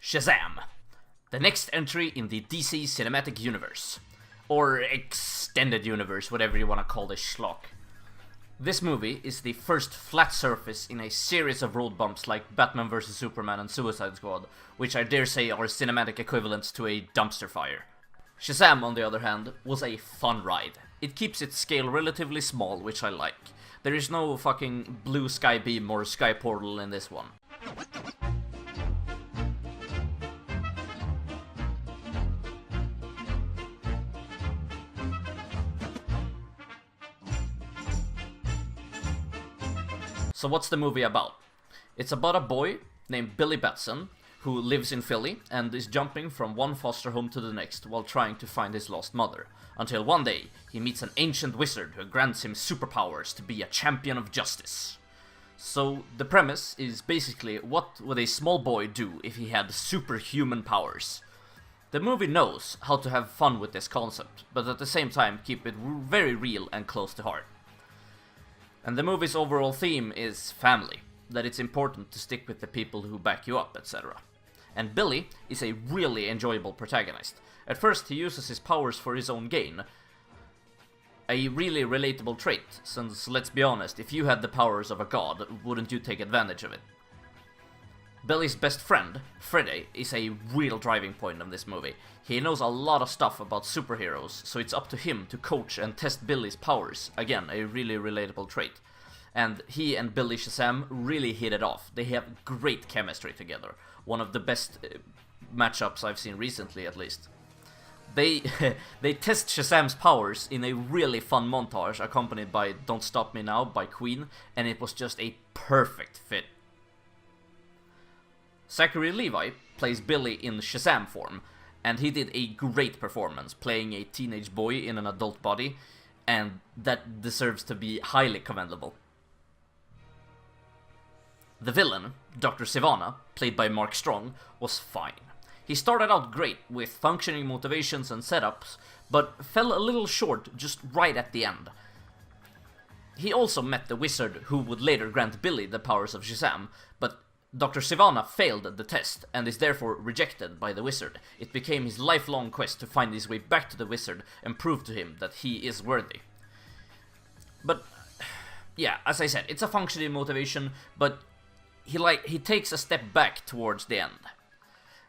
Shazam, the next entry in the DC Cinematic Universe, or Extended Universe, whatever you want to call this schlock. This movie is the first flat surface in a series of road bumps like Batman vs Superman and Suicide Squad, which I dare say are cinematic equivalents to a dumpster fire. Shazam, on the other hand, was a fun ride. It keeps its scale relatively small, which I like. There is no fucking blue sky beam or sky portal in this one. So what's the movie about? It's about a boy named Billy Batson who lives in Philly and is jumping from one foster home to the next while trying to find his lost mother, until one day he meets an ancient wizard who grants him superpowers to be a champion of justice. So the premise is basically, what would a small boy do if he had superhuman powers? The movie knows how to have fun with this concept, but at the same time keep it very real and close to heart. And the movie's overall theme is family, that it's important to stick with the people who back you up, etc. And Billy is a really enjoyable protagonist. At first he uses his powers for his own gain, a really relatable trait, since let's be honest, if you had the powers of a god, wouldn't you take advantage of it? Billy's best friend, Freddy, is a real driving point of this movie. He knows a lot of stuff about superheroes, so it's up to him to coach and test Billy's powers. Again, a really relatable trait. And he and Billy Shazam really hit it off. They have great chemistry together. One of the best matchups I've seen recently, at least. They test Shazam's powers in a really fun montage accompanied by Don't Stop Me Now by Queen, and it was just a perfect fit. Zachary Levi plays Billy in Shazam form, and he did a great performance playing a teenage boy in an adult body, and that deserves to be highly commendable. The villain, Dr. Sivana, played by Mark Strong, was fine. He started out great with functioning motivations and setups, but fell a little short just right at the end. He also met the wizard who would later grant Billy the powers of Shazam, but Dr. Sivana failed the test and is therefore rejected by the wizard. It became his lifelong quest to find his way back to the wizard and prove to him that he is worthy. But yeah, as I said, it's a functioning motivation, but he takes a step back towards the end.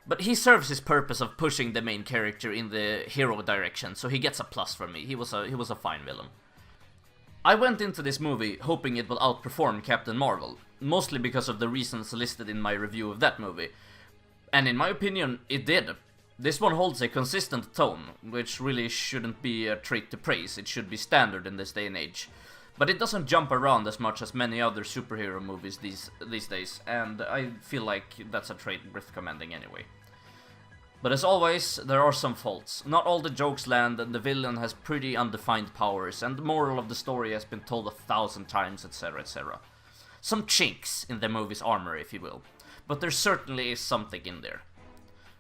But he serves his purpose of pushing the main character in the hero direction, so he gets a plus from me. He was a fine villain. I went into this movie hoping it would outperform Captain Marvel, mostly because of the reasons listed in my review of that movie. And in my opinion, it did. This one holds a consistent tone, which really shouldn't be a trait to praise. It should be standard in this day and age. But it doesn't jump around as much as many other superhero movies these days, and I feel like that's a trait worth commending anyway. But as always, there are some faults. Not all the jokes land, and the villain has pretty undefined powers, and the moral of the story has been told 1,000 times, etc, etc. Some chinks in the movie's armor, if you will. But there certainly is something in there.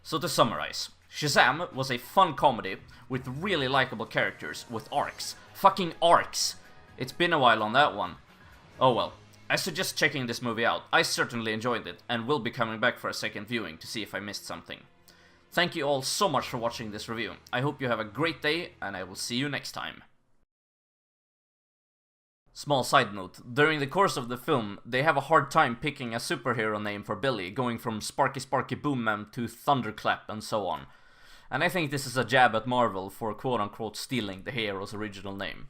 So to summarize, Shazam was a fun comedy with really likable characters with arcs. Fucking arcs! It's been a while on that one. Oh well, I suggest checking this movie out. I certainly enjoyed it, and will be coming back for a second viewing to see if I missed something. Thank you all so much for watching this review. I hope you have a great day, and I will see you next time. Small side note, during the course of the film, they have a hard time picking a superhero name for Billy, going from Sparky Sparky Boom Man to Thunderclap and so on. And I think this is a jab at Marvel for quote-unquote stealing the hero's original name.